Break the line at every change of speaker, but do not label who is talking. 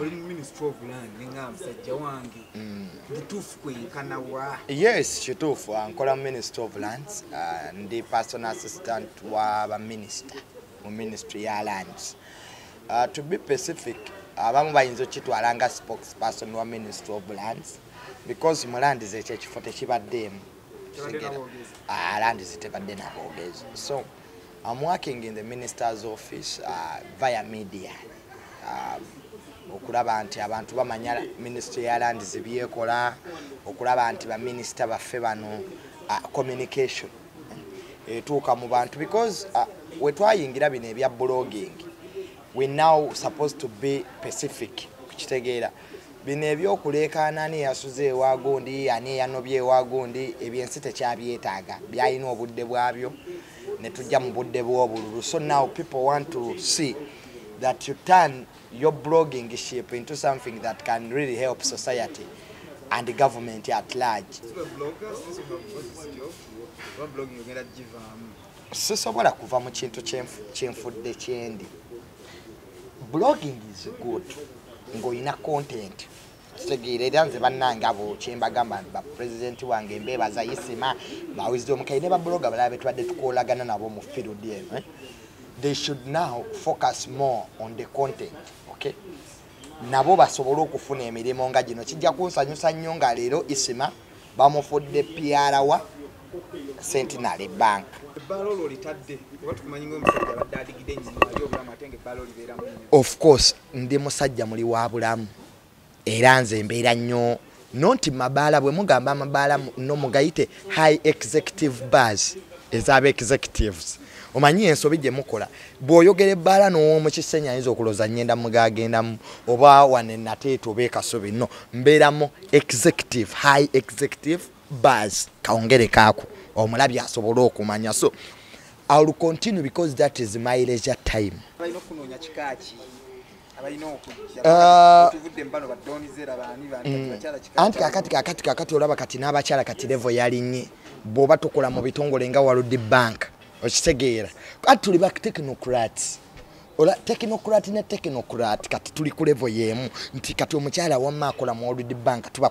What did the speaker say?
oli Minister of Land nga musajja wange butuufu kwenkana wa?
Yes, kituufu. Nkola Minister of Lands, ndi personal assistant wa minister mu Ministry ya Lands. To be specific, abamu bayinza okitwala nga spokesperson wa Ministry of Lands because mu land ekyo ekifo tekibaddeemu. Land zitebadde n'aboogezi. So I'm working in the minister's office via media. Okulaba nti abantu bamanya Ministry ya Land zibyekola, okulaba nti ba minister baffe bano communication etuuka mu bantu because we twayingira bino ebya blogging, we now supposed to be specific kitegeera bino ebyokuleekaana ani yasuze ewagundi ani yanobye ewagundi ebyensi tekyabyetaaga byalina obudde bwabyo ne tujja mu budde bw'obululu. So now people want to see that you turn your blogging ship into something that can really help society and the government at large. Sisobola kuva mu kintu kyenfudde kyendi. Blogging is good ng'olina content. Kitegeera era nze bannange abo kyembagamba ba president wange mbeebaza Isima ba Wisdom kaine ba blogger balaba betwadde tukolagana nabo mu field eno. They should now focus more on the content, okay? Nabo basobola okufuna emirimu nga gino kijja kunsanyusa nnyo nga leero Isima bamufudde PR wa Centenary Bank. Of course, ndi musajja muli wa bulamu era nze mbeera nnyo nonti mabaala bwe mugamba amabaala no mugayite high executive bars ezaba executives. Omanyi ensobi gye mukola bw'oyogera ebbaala n'omu Kisenya ayinza okuloza nnyenda mugagendamu oba wane nateeta oba ekasubi no mbeeramu executive high executive bars kaongere kaako omulabye asobola okumanya. So I will continue because that is my leisure time. Anti kakati olaba kati n'abakyala kati level yalinnye bw'oba tukola mu bitongole nga World Bank okitegeera kati tuli ba technocrats. Ola technocrat ne technocrat kati tuli ku level yemu nti kati omukyala wamma akola mu World Bank tuba